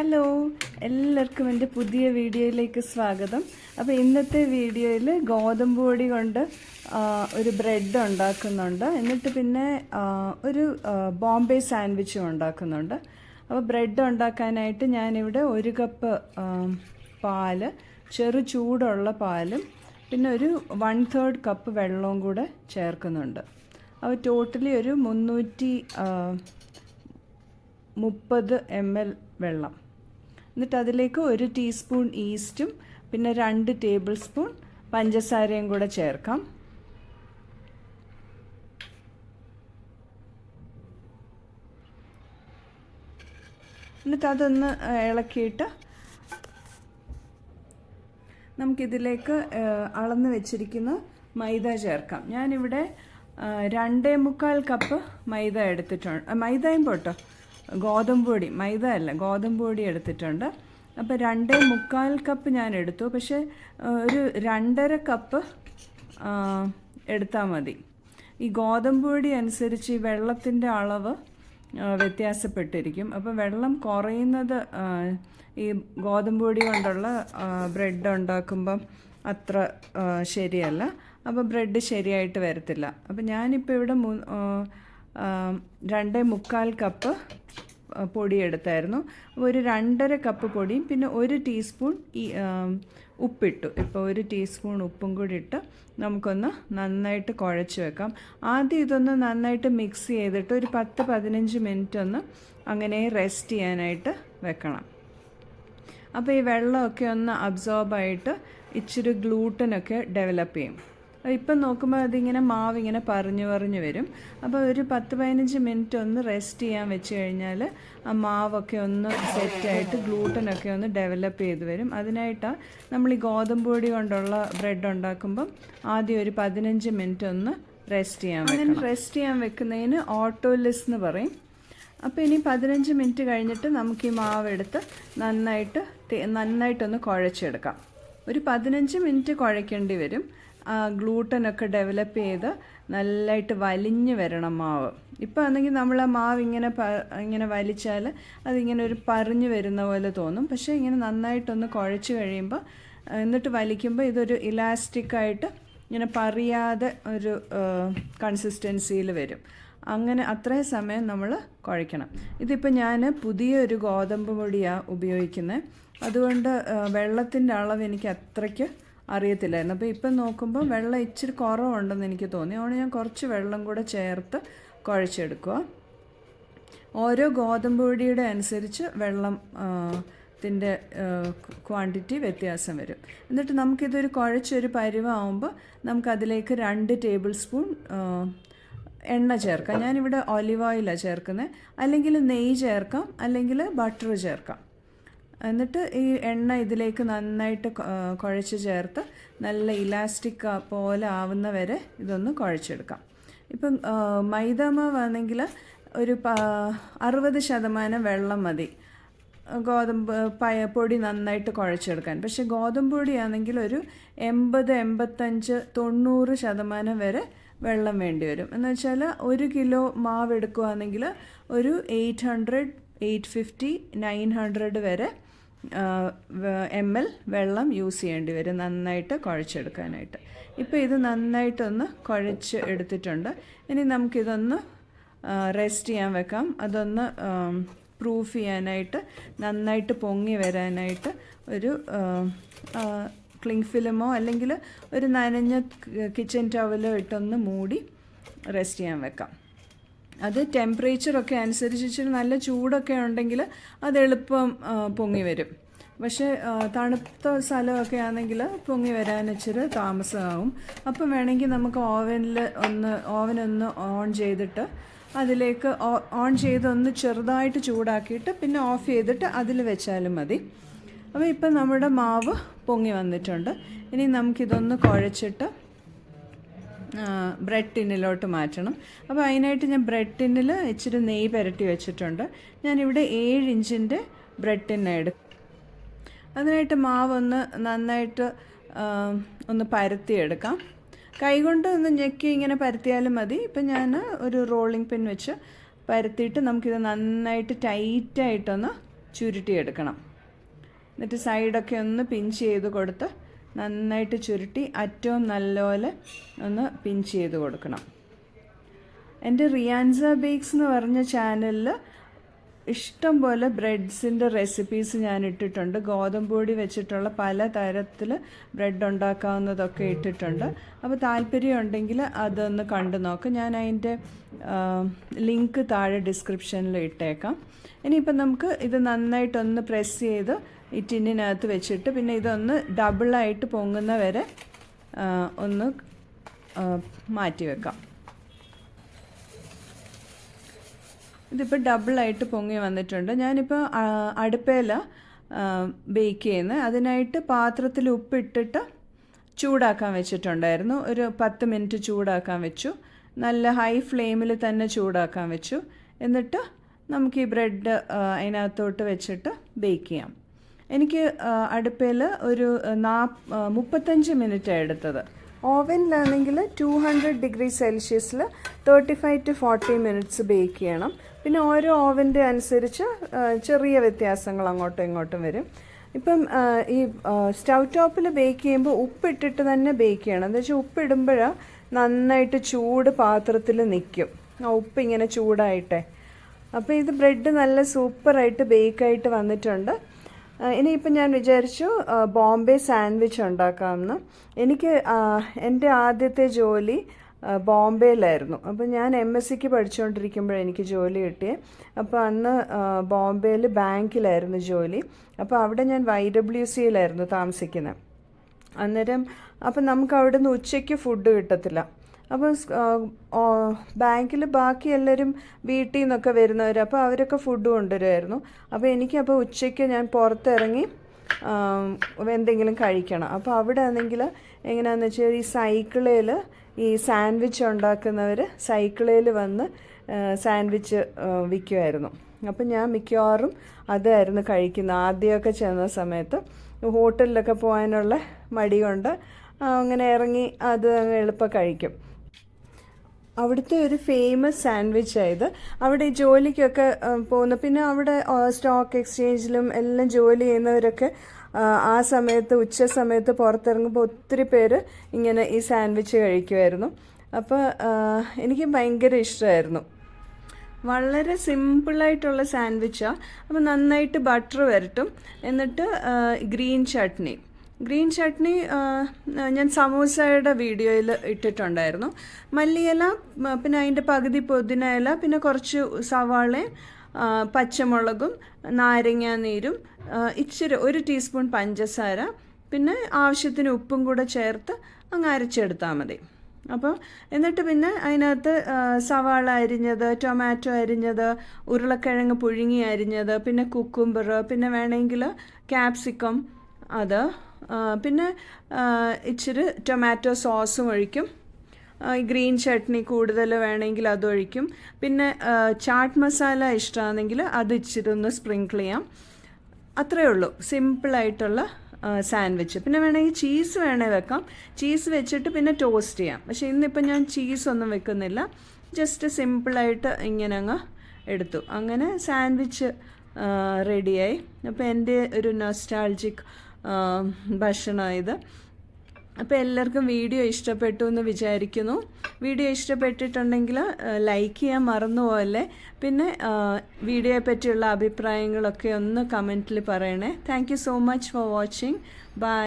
Hello, എല്ലാവർക്കും എൻ്റെ പുതിയ വീഡിയോയിലേക്ക് സ്വാഗതം. അപ്പോൾ ഇന്നത്തെ വീഡിയോയിൽ ഗോതമ്പ് പൊടി കൊണ്ട് ഒരു ബ്രെഡ് ഉണ്ടാക്കുന്നുണ്ട്. എന്നിട്ട് പിന്നെ ഒരു ബോംബെ സാൻഡ്വിച്ചും ഉണ്ടാക്കുന്നുണ്ട്. അപ്പോൾ ബ്രെഡ് ഉണ്ടാക്കാനായിട്ട് ഞാനിവിടെ 1 കപ്പ് പാല്, ചെറു ചൂടുള്ള പാലും പിന്നെ ഒരു 1/3 കപ്പ് വെള്ളവും കൂടെ ചേർക്കുന്നുണ്ട്. അപ്പോൾ ടോട്ടലി ഒരു 330 ml വെള്ളം. എന്നിട്ട് അതിലേക്ക് 1 ടീസ്പൂൺ ഈസ്റ്റും പിന്നെ 2 ടേബിൾ സ്പൂൺ പഞ്ചസാരയും കൂടെ ചേർക്കാം. എന്നിട്ട് അതൊന്ന് ഇളക്കിയിട്ട് നമുക്കിതിലേക്ക് അളന്ന് വെച്ചിരിക്കുന്ന മൈദ ചേർക്കാം. ഞാനിവിടെ 2.25 കപ്പ് മൈദ എടുത്തിട്ടുണ്ട്. മൈദയും പോട്ടോ, ഗോതമ്പ് പൊടി, മൈദ അല്ല, ഗോതമ്പ് പൊടി എടുത്തിട്ടുണ്ട്. അപ്പോൾ 2.25 കപ്പ് ഞാൻ എടുത്തു. പക്ഷേ ഒരു 2.5 കപ്പ് എടുത്താൽ മതി. ഈ ഗോതമ്പ് പൊടി അനുസരിച്ച് ഈ വെള്ളത്തിൻ്റെ അളവ് വ്യത്യാസപ്പെട്ടിരിക്കും. അപ്പോൾ വെള്ളം കുറയുന്നത് ഈ ഗോതമ്പ് പൊടി കൊണ്ടുള്ള ബ്രെഡ് ഉണ്ടാക്കുമ്പം അത്ര ശരിയല്ല. അപ്പോൾ ബ്രെഡ് ശരിയായിട്ട് വരത്തില്ല. അപ്പോൾ ഞാനിപ്പോൾ ഇവിടെ 2.25 കപ്പ് പൊടി എടുത്തായിരുന്നു. അപ്പോൾ ഒരു 2.5 കപ്പ് പൊടിയും പിന്നെ 1 ടീസ്പൂൺ ഉപ്പിട്ടു. ഇപ്പോൾ 1 ടീസ്പൂൺ ഉപ്പും കൂടി ഇട്ട് നമുക്കൊന്ന് നന്നായിട്ട് കുഴച്ച് വെക്കാം. ആദ്യം ഇതൊന്ന് നന്നായിട്ട് മിക്സ് ചെയ്തിട്ട് ഒരു 10-15 മിനിറ്റ് ഒന്ന് അങ്ങനെ റെസ്റ്റ് ചെയ്യാനായിട്ട് വെക്കണം. അപ്പോൾ ഈ വെള്ളമൊക്കെ ഒന്ന് അബ്സോർബായിട്ട് ഇച്ചിരി ഗ്ലൂട്ടനൊക്കെ ഡെവലപ്പ് ചെയ്യും. ഇപ്പം നോക്കുമ്പോൾ അതിങ്ങനെ മാവിങ്ങനെ പറഞ്ഞു വരും. അപ്പോൾ ഒരു 10-15 മിനിറ്റ് ഒന്ന് റെസ്റ്റ് ചെയ്യാൻ വെച്ച് കഴിഞ്ഞാൽ ആ മാവൊക്കെ ഒന്ന് സെറ്റായിട്ട് ഗ്ലൂട്ടനൊക്കെ ഒന്ന് ഡെവലപ്പ് ചെയ്ത് വരും. അതിനായിട്ടാണ് നമ്മൾ ഈ ഗോതമ്പ് പൊടി കൊണ്ടുള്ള ബ്രെഡ് ഉണ്ടാക്കുമ്പം ആദ്യം ഒരു 15 മിനിറ്റ് ഒന്ന് റെസ്റ്റ് ചെയ്യാൻ വെക്കണം. അങ്ങനെ റെസ്റ്റ് ചെയ്യാൻ വെക്കുന്നതിന് ഓട്ടോലിസ് എന്ന് പറയും. അപ്പോൾ ഇനി 15 മിനിറ്റ് കഴിഞ്ഞിട്ട് നമുക്ക് ഈ മാവെടുത്ത് നന്നായിട്ടൊന്ന് കുഴച്ചെടുക്കാം. ഒരു 15 മിനിറ്റ് കുഴയ്ക്കേണ്ടി വരും. ഗ്ലൂട്ടനൊക്കെ ഡെവലപ്പ് ചെയ്ത് നല്ലതായിട്ട് വലിഞ്ഞ് വരണം മാവ്. ഇപ്പോൾ ആണെങ്കിൽ നമ്മൾ ആ മാവ് ഇങ്ങനെ വലിച്ചാൽ അതിങ്ങനെ ഒരു പറഞ്ഞു വരുന്ന പോലെ തോന്നും. പക്ഷേ ഇങ്ങനെ നന്നായിട്ടൊന്ന് കുഴച്ച് കഴിയുമ്പോൾ എന്നിട്ട് വലിക്കുമ്പോൾ ഇതൊരു ഇലാസ്റ്റിക്കായിട്ട് ഇങ്ങനെ പറയാതെ ഒരു കൺസിസ്റ്റൻസിയിൽ വരും. അങ്ങനെ അത്രയും സമയം നമ്മൾ കുഴയ്ക്കണം. ഇതിപ്പോൾ ഞാൻ പുതിയൊരു ഗോതമ്പ് പൊടിയാണ് ഉപയോഗിക്കുന്നത്. അതുകൊണ്ട് വെള്ളത്തിൻ്റെ അളവ് എനിക്ക് അത്രയ്ക്ക് അറിയത്തില്ലായിരുന്നു. അപ്പോൾ ഇപ്പം നോക്കുമ്പോൾ വെള്ളം ഇച്ചിരി കുറവുണ്ടെന്ന് എനിക്ക് തോന്നി. അതുകൊണ്ട് ഞാൻ കുറച്ച് വെള്ളം കൂടെ ചേർത്ത് കുഴച്ചെടുക്കുക. ഓരോ ഗോതമ്പ് പൊടിയുടെ അനുസരിച്ച് വെള്ളത്തിൻ്റെ ക്വാണ്ടിറ്റി വ്യത്യാസം വരും. എന്നിട്ട് നമുക്കിതൊരു കുഴച്ചൊരു പരുവാകുമ്പോൾ നമുക്കതിലേക്ക് 2 ടേബിൾ സ്പൂൺ എണ്ണ ചേർക്കാം. ഞാനിവിടെ ഒലിവ് ഓയിലാണ് ചേർക്കുന്നത്. അല്ലെങ്കിൽ നെയ്യ് ചേർക്കാം, അല്ലെങ്കിൽ ബട്ടർ ചേർക്കാം. എന്നിട്ട് ഈ എണ്ണ ഇതിലേക്ക് നന്നായിട്ട് കുഴച്ച് ചേർത്ത് നല്ല ഇലാസ്റ്റിക് പോലെ ആവുന്ന വരെ ഇതൊന്ന് കുഴച്ചെടുക്കാം. ഇപ്പം മൈദാമാവാണെങ്കിൽ ഒരു 60% വെള്ളം മതി ഗോതമ്പ് പൊടി നന്നായിട്ട് കുഴച്ചെടുക്കാൻ. പക്ഷേ ഗോതമ്പ് പൊടിയാണെങ്കിൽ ഒരു 80-85-90% വരെ വെള്ളം വേണ്ടി വരും. എന്ന് വെച്ചാൽ 1 കിലോ മാവ് എടുക്കുകയാണെങ്കിൽ ഒരു 800-850-900 വരെ ml വെള്ളം യൂസ് ചെയ്യേണ്ടി വരും നന്നായിട്ട് കുഴച്ചെടുക്കാനായിട്ട്. ഇപ്പോൾ ഇത് നന്നായിട്ടൊന്ന് കുഴച്ച് എടുത്തിട്ടുണ്ട്. ഇനി നമുക്കിതൊന്ന് റെസ്റ്റ് ചെയ്യാൻ വെക്കാം. അതൊന്ന് പ്രൂഫ് ചെയ്യാനായിട്ട്, നന്നായിട്ട് പൊങ്ങി വരാനായിട്ട് ഒരു ക്ലിങ് ഫിലിമോ അല്ലെങ്കിൽ ഒരു നനഞ്ഞ കിച്ചൻ ടവലോ ഇട്ടൊന്ന് മൂടി റെസ്റ്റ് ചെയ്യാൻ വെക്കാം. അത് ടെമ്പറേച്ചറൊക്കെ അനുസരിച്ച് ഇച്ചിരി നല്ല ചൂടൊക്കെ ഉണ്ടെങ്കിൽ അത് എളുപ്പം പൊങ്ങി വരും. പക്ഷേ തണുത്ത സ്ഥലമൊക്കെ ആണെങ്കിൽ പൊങ്ങി വരാൻ ഇച്ചിരി താമസമാകും. അപ്പം വേണമെങ്കിൽ നമുക്ക് ഓവനൊന്ന് ഓൺ ചെയ്തിട്ട് അതിലേക്ക് ഓൺ ചെയ്തൊന്ന് ചെറുതായിട്ട് ചൂടാക്കിയിട്ട് പിന്നെ ഓഫ് ചെയ്തിട്ട് അതിൽ വെച്ചാലും മതി. അപ്പോൾ ഇപ്പം നമ്മുടെ മാവ് പൊങ്ങി വന്നിട്ടുണ്ട്. ഇനി നമുക്കിതൊന്ന് കുഴച്ചിട്ട് ബ്രെഡ് ടിന്നിലോട്ട് മാറ്റണം. അപ്പോൾ അതിനായിട്ട് ഞാൻ ബ്രെഡ് ടിന്നിൽ ഇച്ചിരി നെയ്യ് പുരട്ടി വെച്ചിട്ടുണ്ട്. ഞാനിവിടെ 7 ഇഞ്ചിൻ്റെ ബ്രെഡ് ടിന്നാണ് എടുക്കും. അതിനായിട്ട് മാവൊന്ന് നന്നായിട്ട് ഒന്ന് പരത്തിയെടുക്കാം. കൈകൊണ്ട് ഒന്ന് ഞെക്കി ഇങ്ങനെ പരത്തിയാലും മതി. ഇപ്പം ഞാൻ ഒരു റോളിംഗ് പിൻ വെച്ച് പരത്തിയിട്ട് നമുക്കിത് നന്നായിട്ട് ടൈറ്റായിട്ടൊന്ന് ചുരുട്ടിയെടുക്കണം. എന്നിട്ട് സൈഡൊക്കെ ഒന്ന് പിഞ്ച് ചെയ്ത് കൊടുത്ത് നന്നായിട്ട് ചുരുട്ടി അറ്റവും നല്ലപോലെ ഒന്ന് പിഞ്ച് ചെയ്ത് കൊടുക്കണം. എൻ്റെ റിയാൻസ ബേക്സ് എന്ന് പറഞ്ഞ ചാനലിൽ ഇഷ്ടം പോലെ ബ്രെഡ്സിൻ്റെ റെസിപ്പീസ് ഞാൻ ഇട്ടിട്ടുണ്ട്. ഗോതമ്പ് പൊടി വെച്ചിട്ടുള്ള പല തരത്തിൽ ബ്രെഡ് ഉണ്ടാക്കാവുന്നതൊക്കെ ഇട്ടിട്ടുണ്ട്. അപ്പോൾ താല്പര്യമുണ്ടെങ്കിൽ അതൊന്ന് കണ്ടു നോക്ക്. ഞാൻ അതിൻ്റെ ലിങ്ക് താഴെ ഡിസ്ക്രിപ്ഷനിൽ ഇട്ടേക്കാം. ഇനിയിപ്പം നമുക്ക് ഇത് നന്നായിട്ടൊന്ന് പ്രസ് ചെയ്ത് ഈ ടിന്നിനകത്ത് വെച്ചിട്ട് പിന്നെ ഇതൊന്ന് ഡബിളായിട്ട് പൊങ്ങുന്ന വരെ ഒന്ന് മാറ്റി വെക്കാം. ഇതിപ്പോൾ ഡബിളായിട്ട് പൊങ്ങി വന്നിട്ടുണ്ട്. ഞാനിപ്പോൾ അടുപ്പയിൽ ബേക്ക് ചെയ്യുന്നത്. അതിനായിട്ട് പാത്രത്തിൽ ഉപ്പിട്ടിട്ട് ചൂടാക്കാൻ വെച്ചിട്ടുണ്ടായിരുന്നു. ഒരു 10 മിനിറ്റ് ചൂടാക്കാൻ വെച്ചു. നല്ല ഹൈ ഫ്ലെയിമിൽ തന്നെ ചൂടാക്കാൻ വെച്ചു. എന്നിട്ട് നമുക്ക് ഈ ബ്രെഡ് അതിനകത്തോട്ട് വെച്ചിട്ട് ബേക്ക് ചെയ്യാം. എനിക്ക് അടുപ്പയിൽ ഒരു 35 മിനിറ്റാണ് എടുത്തത്. ഓവനിലാണെങ്കിൽ 200 ഡിഗ്രി സെൽഷ്യസിൽ 35 to 40 മിനിറ്റ്സ് ബേക്ക് ചെയ്യണം. പിന്നെ ഓരോ ഓവൻ്റെ അനുസരിച്ച് ചെറിയ വ്യത്യാസങ്ങൾ അങ്ങോട്ടും ഇങ്ങോട്ടും വരും. ഇപ്പം ഈ സ്റ്റൗ ടോപ്പിൽ ബേക്ക് ചെയ്യുമ്പോൾ ഉപ്പിട്ടിട്ട് തന്നെ ബേക്ക് ചെയ്യണം. എന്താ വെച്ചാൽ ഉപ്പിടുമ്പോഴാണ് നന്നായിട്ട് ചൂട് പാത്രത്തിൽ നിൽക്കും. ഉപ്പ് ഇങ്ങനെ ചൂടായിട്ടെ. അപ്പോൾ ഇത് ബ്രെഡ് നല്ല സൂപ്പറായിട്ട് ബേക്കായിട്ട് വന്നിട്ടുണ്ട്. ഇനിയിപ്പം ഞാൻ വിചാരിച്ചു ബോംബെ സാൻഡ്വിച്ച് ഉണ്ടാക്കാമെന്ന്. എനിക്ക് എൻ്റെ ആദ്യത്തെ ജോലി ബോംബെയിലായിരുന്നു. അപ്പോൾ ഞാൻ MSc പഠിച്ചുകൊണ്ടിരിക്കുമ്പോഴാണ് എനിക്ക് ജോലി കിട്ടിയത്. അപ്പോൾ അന്ന് ബോംബെയിൽ ബാങ്കിലായിരുന്നു ജോലി. അപ്പോൾ അവിടെ ഞാൻ YWCയിലായിരുന്നു താമസിക്കുന്നത്. അന്നേരം അപ്പം നമുക്ക് അവിടെ നിന്ന് ഉച്ചയ്ക്ക് ഫുഡ് കിട്ടത്തില്ല. അപ്പോൾ ബാങ്കിൽ ബാക്കി എല്ലാവരും വീട്ടിൽ നിന്നൊക്കെ വരുന്നവർ, അപ്പോൾ അവരൊക്കെ ഫുഡ് കൊണ്ടുവരുമായിരുന്നു. അപ്പോൾ എനിക്കപ്പോൾ ഉച്ചയ്ക്ക് ഞാൻ പുറത്തിറങ്ങി എന്തെങ്കിലും കഴിക്കണം. അപ്പോൾ അവിടെ ആണെങ്കിൽ എങ്ങനെയാണെന്ന് വെച്ചാൽ ഈ സൈക്കിളിൽ ഈ സാൻഡ്വിച്ച് ഉണ്ടാക്കുന്നവർ സൈക്കിളിൽ വന്ന് സാൻഡ്വിച്ച് വിൽക്കുമായിരുന്നു. അപ്പം ഞാൻ മിക്കവാറും അതായിരുന്നു കഴിക്കുന്നത്. ആദ്യമൊക്കെ ചെന്ന സമയത്ത് ഹോട്ടലിലൊക്കെ പോകാനുള്ള മടി കൊണ്ട് അങ്ങനെ ഇറങ്ങി അത് എളുപ്പം കഴിക്കും. അവിടുത്തെ ഒരു ഫേമസ് സാൻഡ്വിച്ചായത്. അവിടെ ഈ ജോലിക്കൊക്കെ പോകുന്ന, പിന്നെ അവിടെ സ്റ്റോക്ക് എക്സ്ചേഞ്ചിലും എല്ലാം ജോലി ചെയ്യുന്നവരൊക്കെ ആ സമയത്ത് ഉച്ച സമയത്ത് പുറത്തിറങ്ങുമ്പോൾ ഒത്തിരി പേര് ഇങ്ങനെ ഈ സാൻഡ്വിച്ച് കഴിക്കുമായിരുന്നു. അപ്പോൾ എനിക്ക് ഭയങ്കര ഇഷ്ടമായിരുന്നു. വളരെ സിമ്പിളായിട്ടുള്ള സാൻഡ്വിച്ചാണ്. അപ്പോൾ നന്നായിട്ട് ബട്ടർ വരട്ടും. എന്നിട്ട് ഗ്രീൻ ചട്നി ഞാൻ സമൂസയുടെ വീഡിയോയിൽ ഇട്ടിട്ടുണ്ടായിരുന്നു. മല്ലിയില, പിന്നെ അതിൻ്റെ പകുതി പുതിന ഇല, പിന്നെ കുറച്ച് സവാളയും പച്ചമുളകും നാരങ്ങ നീരും ഇച്ചിരി 1 ടീസ്പൂൺ പഞ്ചസാര, പിന്നെ ആവശ്യത്തിന് ഉപ്പും കൂടെ ചേർത്ത് അങ്ങ് അരച്ചെടുത്താൽ മതി. അപ്പോൾ എന്നിട്ട് പിന്നെ അതിനകത്ത് സവാള അരിഞ്ഞത്, ടൊമാറ്റോ അരിഞ്ഞത്, ഉരുളക്കിഴങ്ങ് പുഴുങ്ങി അരിഞ്ഞത്, പിന്നെ കുക്കുംബർ, പിന്നെ വേണമെങ്കിൽ ക്യാപ്സിക്കം അത്, പിന്നെ ഇച്ചിരി ടൊമാറ്റോ സോസും ഒഴിക്കും. ഗ്രീൻ ചട്നി കൂടുതൽ വേണമെങ്കിൽ അതൊഴിക്കും. പിന്നെ ചാട്ട് മസാല ഇഷ്ടമാണെങ്കിൽ അത് ഇച്ചിരി ഒന്ന് സ്പ്രിങ്കിൾ ചെയ്യാം. അത്രയേ ഉള്ളൂ സിമ്പിളായിട്ടുള്ള സാൻഡ്വിച്ച്. പിന്നെ വേണമെങ്കിൽ ചീസ് വെക്കാം. ചീസ് വെച്ചിട്ട് പിന്നെ ടോസ്റ്റ് ചെയ്യാം. പക്ഷേ ഇന്നിപ്പോൾ ഞാൻ ചീസൊന്നും വെക്കുന്നില്ല. ജസ്റ്റ് സിമ്പിളായിട്ട് ഇങ്ങനെ അങ്ങ് എടുത്തു. അങ്ങനെ സാൻഡ്വിച്ച് റെഡിയായി. അപ്പോൾ എൻ്റെ ഒരു നൊസ്റ്റാൾജിക് ഭക്ഷണം ഇത്. അപ്പോൾ എല്ലാവർക്കും വീഡിയോ ഇഷ്ടപ്പെട്ടു എന്ന് വിചാരിക്കുന്നു. വീഡിയോ ഇഷ്ടപ്പെട്ടിട്ടുണ്ടെങ്കിൽ ലൈക്ക് ചെയ്യാൻ മറന്നു പോകല്ലേ. പിന്നെ വീഡിയോയെ പറ്റിയുള്ള അഭിപ്രായങ്ങളൊക്കെ ഒന്ന് കമൻറ്റിൽ പറയണേ. Thank you so much for watching. By.